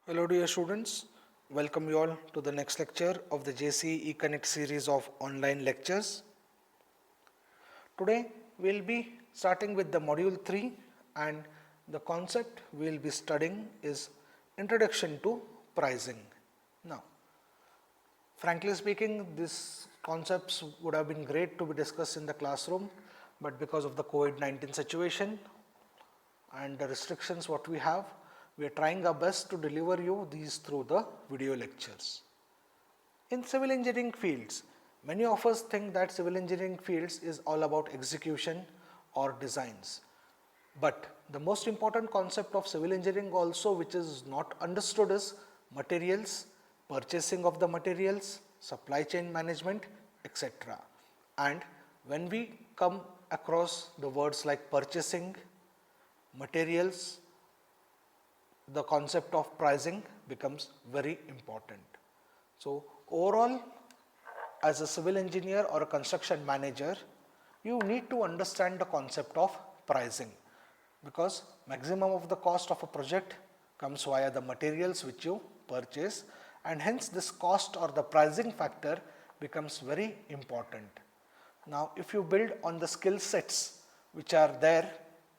Hello dear students, welcome you all to the next lecture of the JCE eConnect series of online lectures. Today we will be starting with the module 3 and the concept we will be studying is Introduction to Pricing. Now, frankly speaking, these concepts would have been great to be discussed in the classroom, but because of the COVID-19 situation and the restrictions what we have, we are trying our best to deliver you these through the video lectures. In civil engineering fields, many of us think that civil engineering fields is all about execution or designs. But the most important concept of civil engineering also which is not understood is materials, purchasing of the materials, supply chain management, etc. And when we come across the words like purchasing, materials, the concept of pricing becomes very important. So, overall as a civil engineer or a construction manager, you need to understand the concept of pricing because maximum of the cost of a project comes via the materials which you purchase, and hence this cost or the pricing factor becomes very important. Now, if you build on the skill sets which are there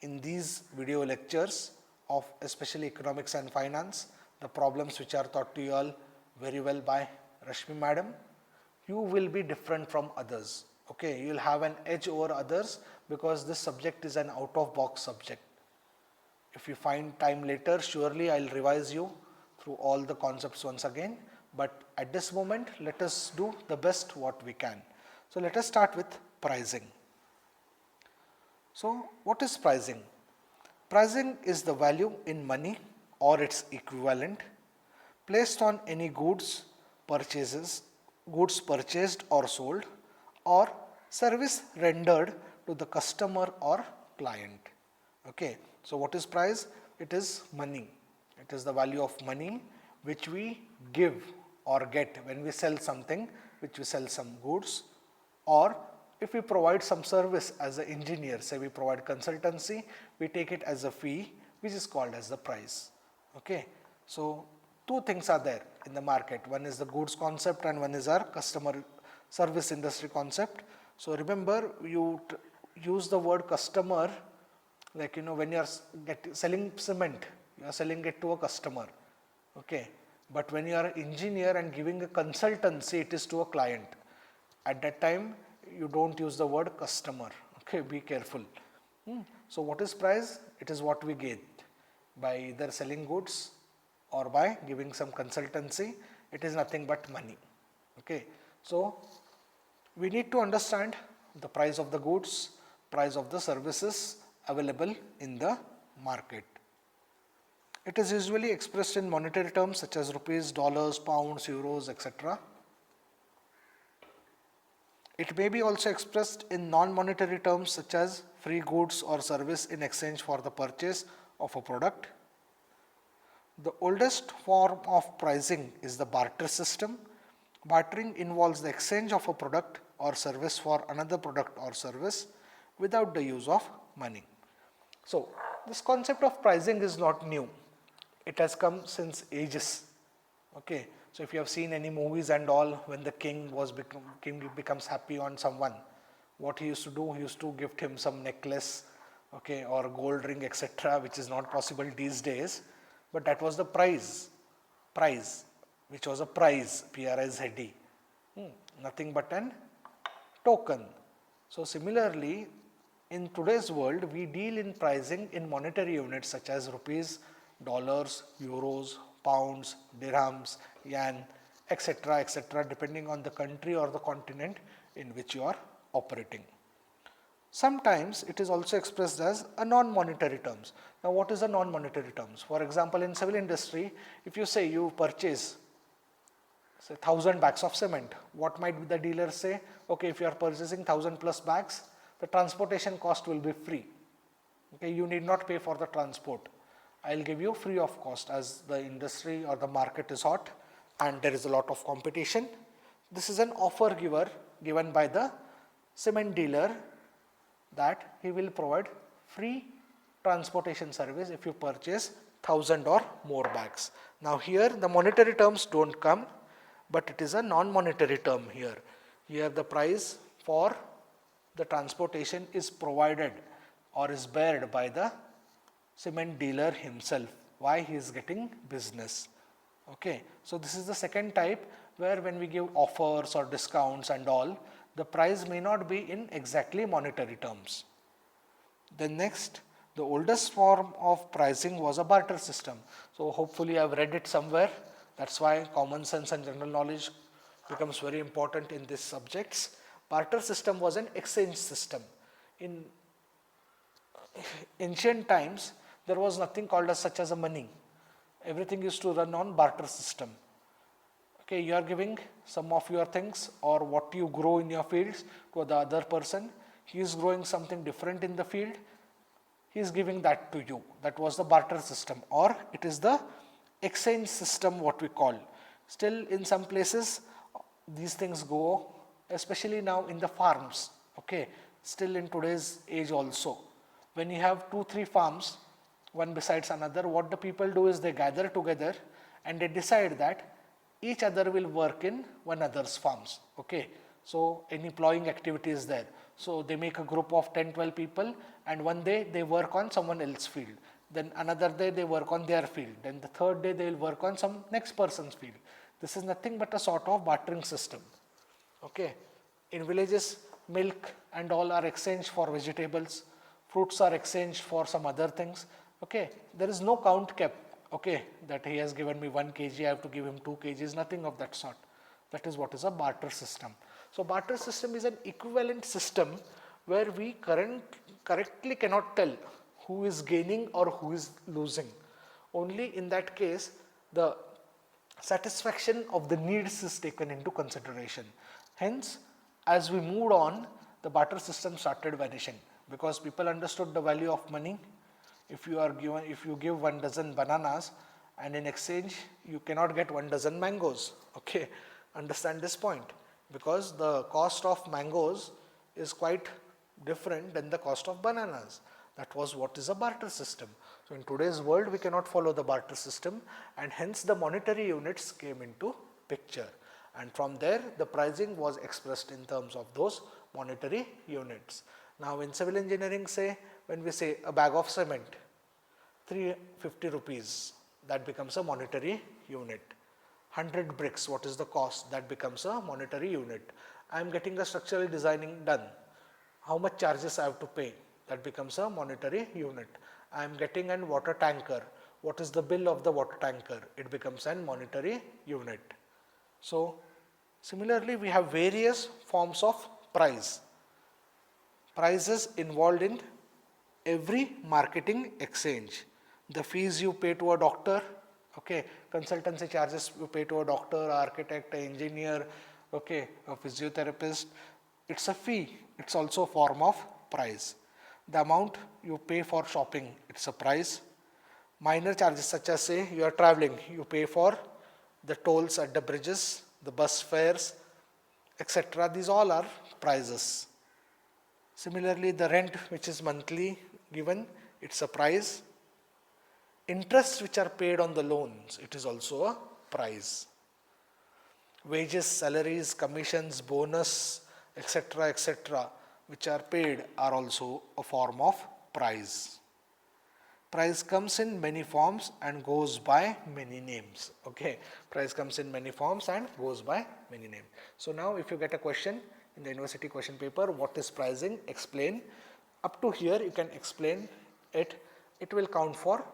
in these video lectures of especially economics and finance, the problems which are taught to you all very well by Rashmi madam, you will be different from others. Okay, you will have an edge over others because this subject is an out of box subject. If you find time later, surely I will revise you through all the concepts once again, but at this moment let us do the best what we can. So let us start with pricing. So what is pricing? Pricing is the value in money or its equivalent placed on any goods purchased or sold or service rendered to the customer or client. Okay. So what is price? It is money. It is the value of money which we give or get when we sell something, which we sell some goods, or if we provide some service as an engineer, say we provide consultancy, we take it as a fee which is called as the price. Okay. So two things are there in the market. One is the goods concept and one is our customer service industry concept. So remember, you use the word customer like when you are selling cement, you are selling it to a customer. Okay. But when you are an engineer and giving a consultancy, it is to a client. At that time, you don't use the word customer. Okay, be careful. So what is price? It is what we get by either selling goods or by giving some consultancy. It is nothing but money. Okay. So we need to understand the price of the goods, price of the services available in the market. It is usually expressed in monetary terms such as rupees, dollars, pounds, euros, etc. It may be also expressed in non-monetary terms such as free goods or service in exchange for the purchase of a product. The oldest form of pricing is the barter system. Bartering involves the exchange of a product or service for another product or service without the use of money. So this concept of pricing is not new. It has come since ages. Okay. So if you have seen any movies and all, when the king becomes happy on someone, what he used to do, he used to gift him some necklace, okay, or gold ring, etc., which is not possible these days. But that was the prize, which was a prize, P-R-I-Z-E, nothing but an token. So similarly, in today's world, we deal in pricing in monetary units such as rupees, dollars, euros, pounds, dirhams, yen, etc., etc., depending on the country or the continent in which you are operating. Sometimes it is also expressed as a non-monetary terms. Now what is a non-monetary terms? For example, in civil industry, if you say you purchase say 1000 bags of cement, what might the dealer say? Okay, if you are purchasing 1000 plus bags, the transportation cost will be free. Okay, you need not pay for the transport. I will give you free of cost as the industry or the market is hot and there is a lot of competition. This is an offer given by the cement dealer that he will provide free transportation service if you purchase 1000 or more bags. Now here the monetary terms don't come, but it is a non-monetary term here. Here the price for the transportation is provided or is bared by the cement dealer himself. Why? He is getting business. Okay. So this is the second type, where when we give offers or discounts and all, the price may not be in exactly monetary terms. Then next, the oldest form of pricing was a barter system. So hopefully I have read it somewhere. That's why common sense and general knowledge becomes very important in these subjects. Barter system was an exchange system. In ancient times, there was nothing called as such as a money. Everything used to run on barter system. Okay, you are giving some of your things or what you grow in your fields to the other person. He is growing something different in the field. He is giving that to you. That was the barter system, or it is the exchange system what we call. Still in some places these things go, especially now in the farms. Okay, still in today's age also. When you have 2-3 farms, one besides another, what the people do is they gather together and they decide that each other will work in one other's farms. Okay, so any plowing activity is there. So they make a group of 10-12 people, and one day they work on someone else's field. Then another day they work on their field. Then the third day they will work on some next person's field. This is nothing but a sort of bartering system. Okay, in villages milk and all are exchanged for vegetables, fruits are exchanged for some other things. Okay, there is no count kept. Okay, that he has given me 1 kg, I have to give him 2 kgs, nothing of that sort. That is what is a barter system. So barter system is an equivalent system where we correctly cannot tell who is gaining or who is losing. Only in that case the satisfaction of the needs is taken into consideration. Hence, as we moved on, the barter system started vanishing because people understood the value of money. If you give 1 dozen bananas and in exchange you cannot get 1 dozen mangoes. Okay, understand this point, because the cost of mangoes is quite different than the cost of bananas. That was what is a barter system. So in today's world we cannot follow the barter system, and hence the monetary units came into picture, and from there the pricing was expressed in terms of those monetary units. Now in civil engineering, say when we say a bag of cement 350 rupees, that becomes a monetary unit. 100 bricks, what is the cost? That becomes a monetary unit. I am getting a structural designing done. How much charges I have to pay? That becomes a monetary unit. I am getting an water tanker. What is the bill of the water tanker? It becomes an monetary unit. So similarly, we have various forms of price. Prices involved in every marketing exchange. The fees you pay to a doctor, okay, consultancy charges you pay to a doctor, architect, engineer, okay, a physiotherapist, it's a fee, it's also a form of price. The amount you pay for shopping, it's a price. Minor charges such as, say you are traveling, you pay for the tolls at the bridges, the bus fares, etc. These all are prices. Similarly, the rent which is monthly given, it's a price. Interests which are paid on the loans, it is also a price. Wages, salaries, commissions, bonus, etc., which are paid are also a form of price. Price comes in many forms and goes by many names. Okay, price comes in many forms and goes by many names. So now if you get a question in the university question paper, what is pricing? Explain. Up to here you can explain it. It will count for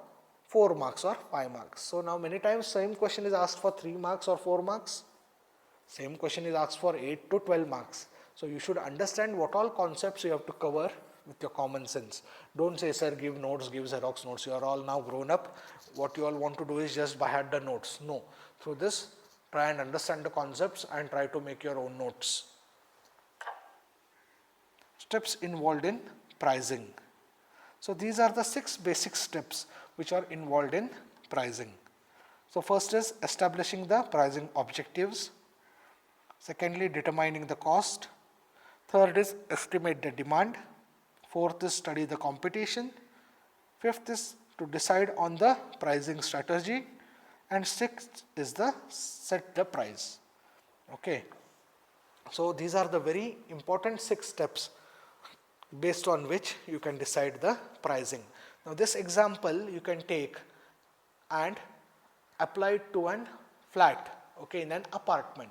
4 marks or 5 marks. So now many times same question is asked for 3 marks or 4 marks. Same question is asked for 8 to 12 marks. So you should understand what all concepts you have to cover with your common sense. Don't say, sir, give notes, give Xerox notes. You are all now grown up. What you all want to do is just by heart the notes. No. Through this, try and understand the concepts and try to make your own notes. Steps involved in pricing. So these are the 6 basic steps which are involved in pricing. So first is establishing the pricing objectives. Secondly, determining the cost. Third is estimate the demand. Fourth is study the competition. Fifth is to decide on the pricing strategy, and sixth is the set the price. Okay. So these are the very important 6 steps based on which you can decide the pricing. Now this example you can take and apply it to an flat, okay, in an apartment.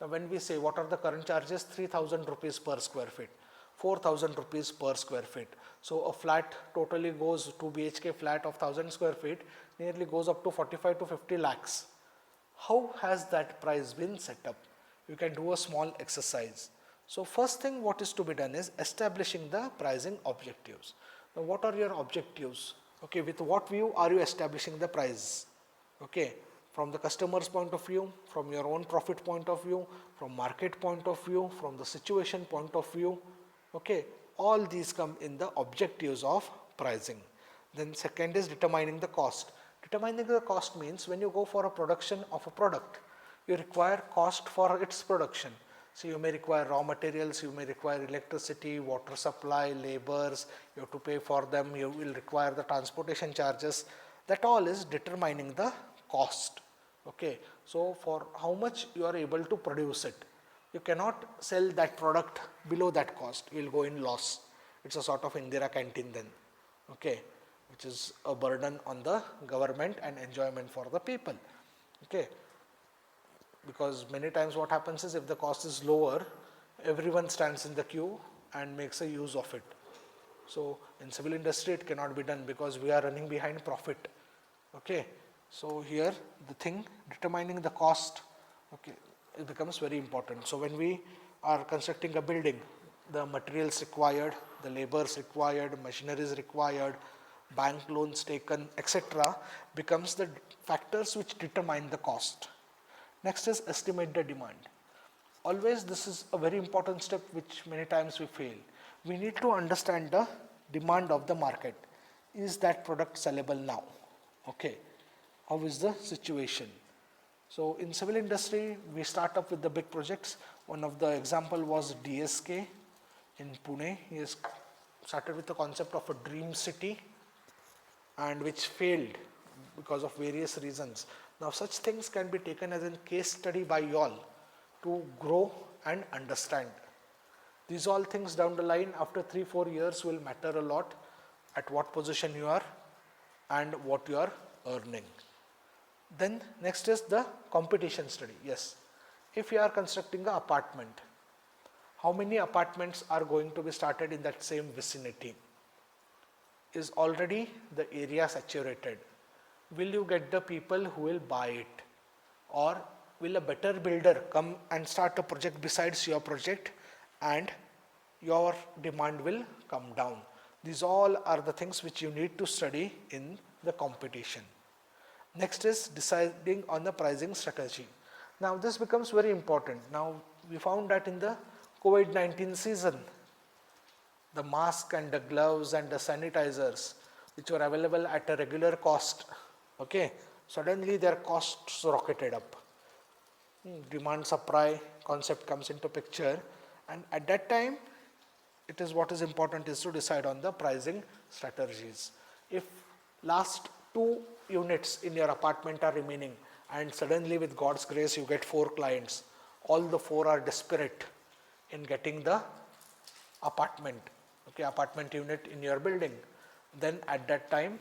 Now when we say what are the current charges, 3000 rupees per square feet, 4000 rupees per square feet. So a flat totally goes, 2 BHK flat of 1000 square feet nearly goes up to 45 to 50 lakhs. How has that price been set up? You can do a small exercise. So first thing what is to be done is establishing the pricing objectives. Now what are your objectives? Okay, with what view are you establishing the price? Okay, from the customer's point of view, from your own profit point of view, from market point of view, from the situation point of view. Okay, all these come in the objectives of pricing. Then second is determining the cost. Determining the cost means when you go for a production of a product, you require cost for its production. So you may require raw materials, you may require electricity, water supply, labors, you have to pay for them, you will require the transportation charges. That all is determining the cost. Okay. So for how much you are able to produce it. You cannot sell that product below that cost, you will go in loss. It's a sort of Indira canteen then. Okay, which is a burden on the government and enjoyment for the people. Okay. Because many times what happens is if the cost is lower, everyone stands in the queue and makes a use of it. So in civil industry it cannot be done because we are running behind profit. Okay. So here the thing determining the cost, okay, it becomes very important. So when we are constructing a building, the materials required, the labors required, machineries required, bank loans taken, etc. becomes the factors which determine the cost. Next is estimate the demand. Always this is a very important step which many times we fail. We need to understand the demand of the market. Is that product sellable now? Okay. How is the situation? So in civil industry, we start up with the big projects. One of the example was DSK in Pune. He has started with the concept of a dream city and which failed because of various reasons. Now such things can be taken as a case study by you all to grow and understand. These all things down the line after 3-4 years will matter a lot at what position you are and what you are earning. Then next is the competition study. Yes, if you are constructing an apartment, how many apartments are going to be started in that same vicinity? Is already the area saturated? Will you get the people who will buy it? Or will a better builder come and start a project besides your project and your demand will come down? These all are the things which you need to study in the competition. Next is deciding on the pricing strategy. Now this becomes very important. Now we found that in the COVID-19 season, the mask and the gloves and the sanitizers which were available at a regular cost, okay, suddenly their costs rocketed up. Demand supply concept comes into picture, and at that time it is what is important is to decide on the pricing strategies. If last 2 units in your apartment are remaining and suddenly with God's grace you get 4 clients, all the 4 are desperate in getting the apartment, okay, apartment unit in your building, then at that time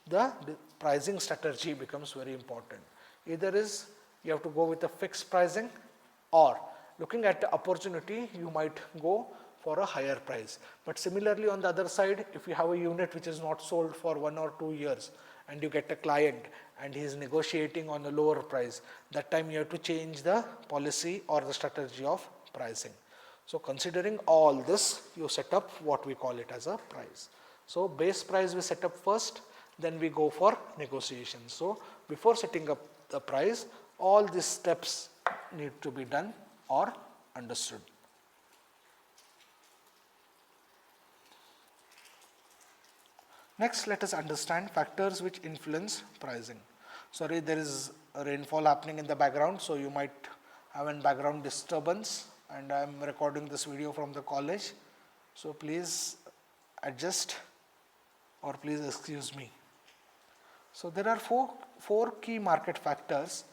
the pricing strategy becomes very important. Either is you have to go with a fixed pricing, or looking at the opportunity you might go for a higher price. But similarly on the other side, if you have a unit which is not sold for 1 or 2 years and you get a client and he is negotiating on a lower price, that time you have to change the policy or the strategy of pricing. So considering all this, you set up what we call it as a price. So base price we set up first, then we go for negotiations. So before setting up the price, all these steps need to be done or understood. Next, let us understand factors which influence pricing. Sorry, there is a rainfall happening in the background, so you might have a background disturbance, and I am recording this video from the college, so please adjust. or please excuse me. So there are four key market factors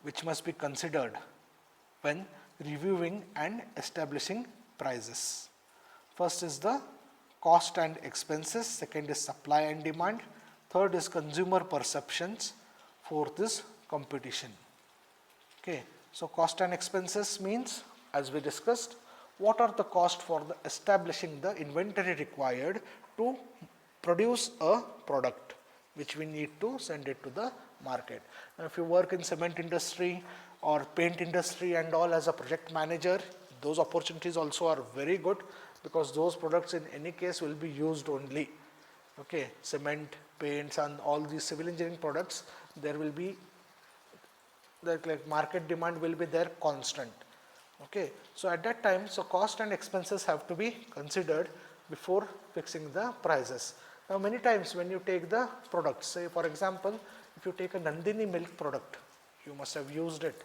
which must be considered when reviewing and establishing prices. First is the cost and expenses, second is supply and demand, third is consumer perceptions, fourth is competition. Okay, so cost and expenses means, as we discussed, what are the cost for establishing the inventory required to produce a product which we need to send it to the market. Now, if you work in cement industry or paint industry and all as a project manager, those opportunities also are very good, because those products in any case will be used only. Okay, cement, paints and all these civil engineering products, there will be the market demand will be there constant. Okay, so at that time, so cost and expenses have to be considered before fixing the prices. Now many times when you take the products, say for example, if you take a Nandini milk product, you must have used it,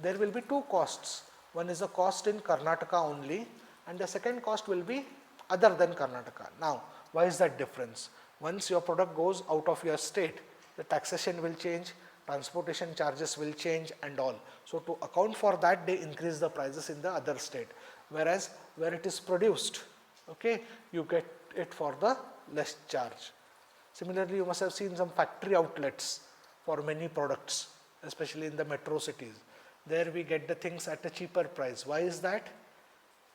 there will be two costs. One is the cost in Karnataka only, and the second cost will be other than Karnataka. Now, why is that difference? Once your product goes out of your state, the taxation will change, transportation charges will change and all. So to account for that, they increase the prices in the other state. Whereas where it is produced, okay, you get it for the less charge. Similarly, you must have seen some factory outlets for many products, especially in the metro cities. There we get the things at a cheaper price. Why is that?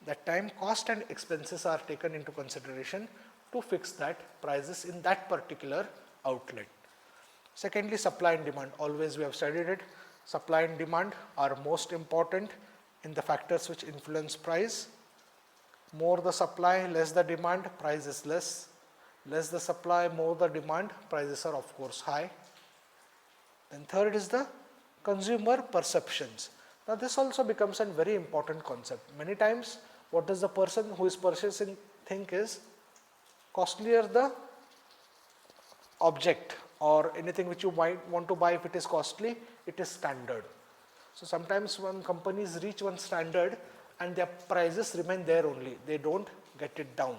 That time cost and expenses are taken into consideration to fix that prices in that particular outlet. Secondly, supply and demand. Always we have studied it. Supply and demand are most important in the factors which influence price. More the supply, less the demand, price is less. Less the supply, more the demand, prices are of course high. Then third is the consumer perceptions. Now this also becomes a very important concept. Many times what does the person who is purchasing think is, costlier the object or anything which you might want to buy, if it is costly, it is standard. So sometimes when companies reach one standard and their prices remain there only, they don't get it down.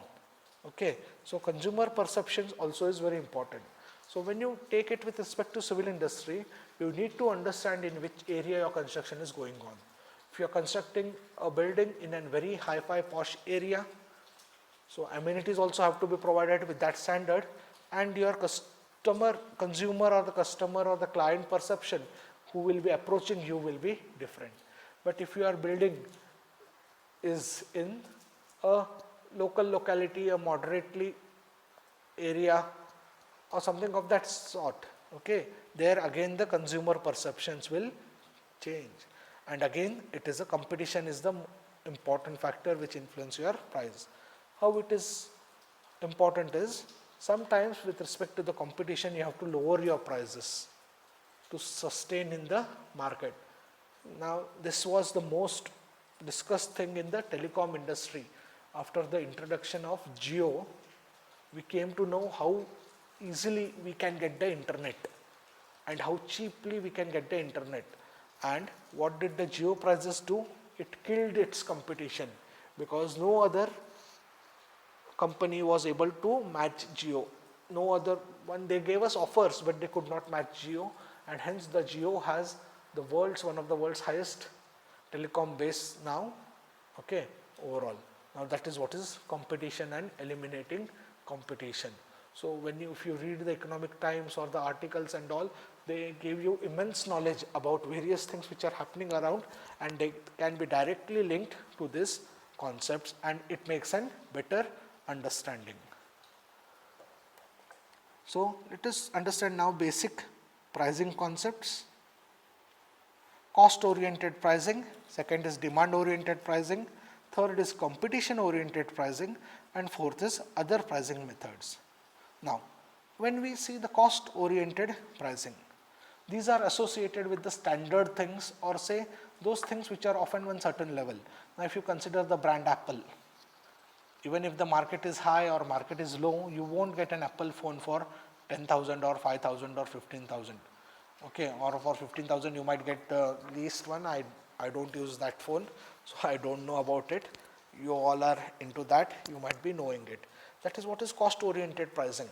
Okay, so consumer perceptions also is very important. So when you take it with respect to civil industry, you need to understand in which area your construction is going on. If you are constructing a building in a very hi-fi posh area, so amenities also have to be provided with that standard, and your consumer or the customer or the client perception who will be approaching you will be different. But if your building is in a local locality, a moderately area or something of that sort, okay, there again the consumer perceptions will change, and again it is a competition is the important factor which influence your price. How it is important is, sometimes with respect to the competition you have to lower your prices to sustain in the market. Now this was the most discussed thing in the telecom industry. After the introduction of Jio, we came to know how easily we can get the internet and how cheaply we can get the internet. And what did the Jio prices do? It killed its competition, because no other company was able to match Jio. No other one, they gave us offers but they could not match Jio, and hence the Jio has the one of the world's highest telecom base now, okay, overall. Now that is what is competition and eliminating competition. So if you read the Economic Times or the articles and all, they give you immense knowledge about various things which are happening around, and they can be directly linked to these concepts, and it makes a better understanding. So let us understand now basic pricing concepts. Cost oriented pricing, second is demand oriented pricing, third is competition oriented pricing, and fourth is other pricing methods. Now when we see the cost oriented pricing, these are associated with the standard things, or say those things which are often one certain level. Now if you consider the brand Apple, even if the market is high or market is low, you won't get an Apple phone for 10,000 or 5,000 or 15,000. Okay, or for 15,000 you might get the least one. I don't use that phone, so I don't know about it. You all are into that, you might be knowing it. That is what is cost oriented pricing.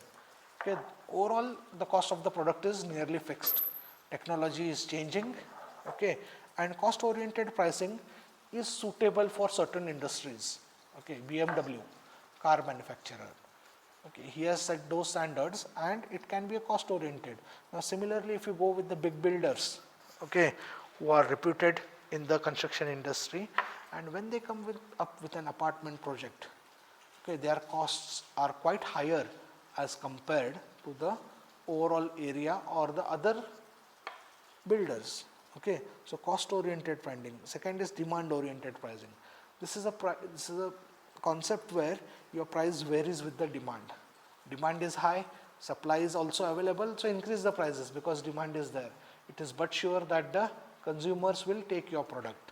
Okay, overall the cost of the product is nearly fixed. Technology is changing, okay, and cost oriented pricing is suitable for certain industries. Okay, BMW, car manufacturer. Okay, he has set those standards and it can be a cost oriented. Now similarly, if you go with the big builders, okay, who are reputed in the construction industry, and when they come up with an apartment project, okay, their costs are quite higher as compared to the overall area or the other builders. Okay, so cost oriented pricing. Second is demand oriented pricing. This is a concept where your price varies with the demand. Demand is high, supply is also available, so increase the prices because demand is there. It is but sure that the consumers will take your product.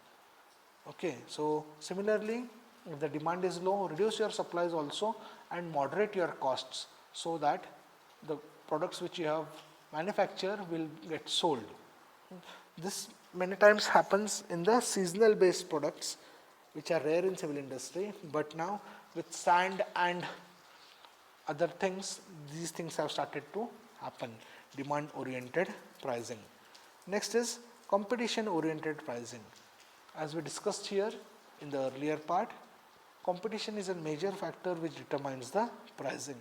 Okay, so similarly, if the demand is low, reduce your supplies also and moderate your costs so that the products which you have manufactured will get sold. This many times happens in the seasonal based products which are rare in civil industry, but now with sand and other things, these things have started to happen. Demand oriented pricing. Next is competition oriented pricing. As we discussed here in the earlier part, competition is a major factor which determines the pricing.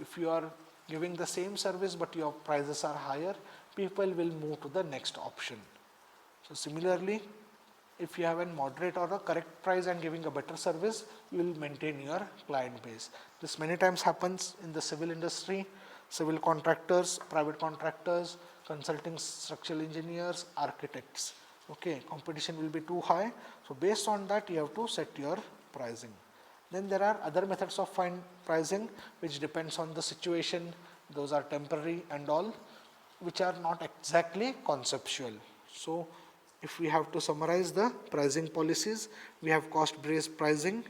If you are giving the same service but your prices are higher, people will move to the next option. So similarly, if you have a moderate or a correct price and giving a better service, you will maintain your client base. This many times happens in the civil industry, civil contractors, private contractors, consulting structural engineers, architects. Okay, competition will be too high. So based on that, you have to set your pricing. Then there are other methods of pricing which depends on the situation. Those are temporary and all, which are not exactly conceptual. So if we have to summarize the pricing policies, we have cost-based pricing,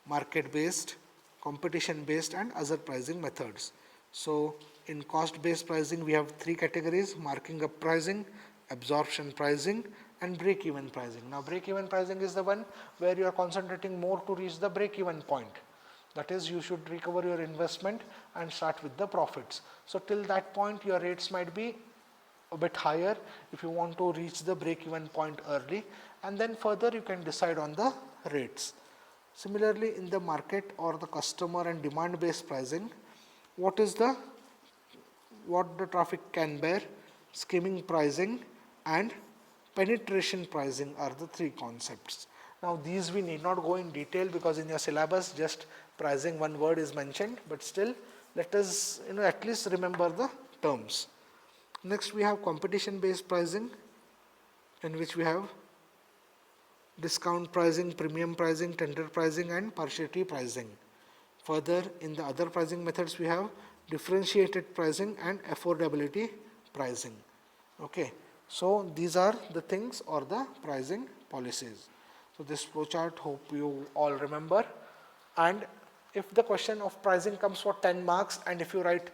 market-based, competition-based and other pricing methods. So in cost-based pricing, we have three categories: marking up pricing, absorption pricing and break-even pricing. Now break-even pricing is the one where you are concentrating more to reach the break-even point. That is, you should recover your investment and start with the profits. So till that point, your rates might be a bit higher if you want to reach the break-even point early, and then further you can decide on the rates. Similarly, in the market or the customer and demand-based pricing, what the traffic can bear, skimming pricing and penetration pricing are the three concepts. Now these we need not go in detail because in your syllabus just pricing one word is mentioned, but still let us at least remember the terms. Next we have competition based pricing, in which we have discount pricing, premium pricing, tender pricing and partiality pricing. Further, in the other pricing methods we have differentiated pricing and affordability pricing. Okay, so these are the things or the pricing policies. So this flowchart hope you all remember, and if the question of pricing comes for 10 marks and if you write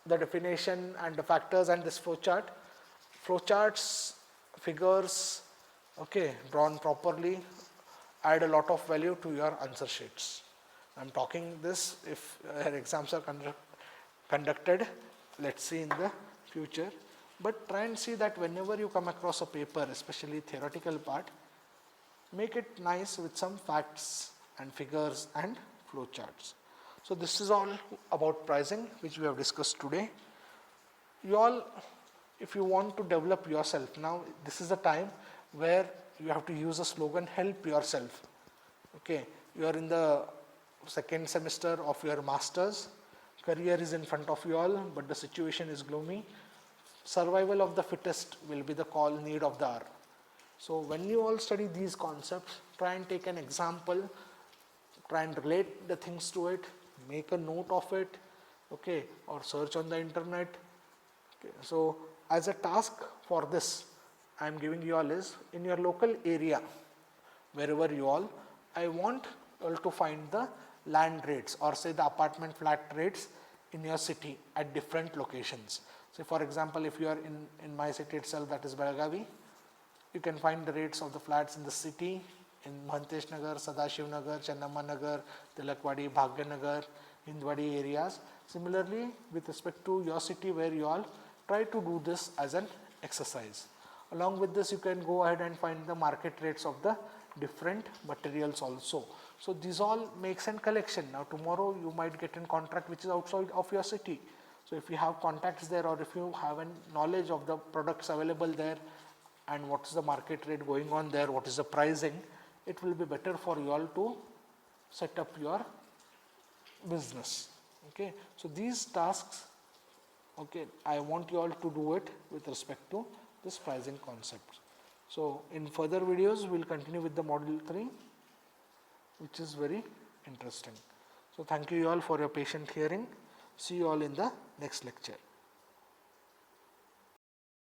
the definition and the factors and this flowcharts, figures, okay, drawn properly, add a lot of value to your answer sheets. I am talking this if exams are conducted, let's see in the future, but try and see that whenever you come across a paper, especially theoretical part, make it nice with some facts and figures and flowcharts. So this is all about pricing which we have discussed today. You all, if you want to develop yourself, now this is the time where you have to use a slogan, help yourself. Okay, you are in the second semester of your masters, career is in front of you all, but the situation is gloomy. Survival of the fittest will be the need of the hour. So when you all study these concepts, try and take an example, try and relate the things to it, make a note of it, okay, or search on the internet. Okay. So as a task for this, I am giving you all is, in your local area, wherever you all, I want you all to find the land rates or say the apartment flat rates in your city at different locations. So for example, if you are in my city itself, that is Belagavi, you can find the rates of the flats in the city, in Mahantesh Nagar, Sadashiv Nagar, Chennamma Nagar, Tilakwadi, Bhagyanagar, Hindwadi areas. Similarly, with respect to your city where you all try to do this as an exercise. Along with this, you can go ahead and find the market rates of the different materials also. So these all makes an collection. Now tomorrow you might get a contract which is outside of your city. So if you have contacts there, or if you have a knowledge of the products available there and what is the market rate going on there, what is the pricing, it will be better for you all to set up your business. Okay, so these tasks, okay, I want you all to do it with respect to this pricing concept. So in further videos we'll continue with the module 3, which is very interesting. So thank you all for your patient hearing. See you all in the next lecture.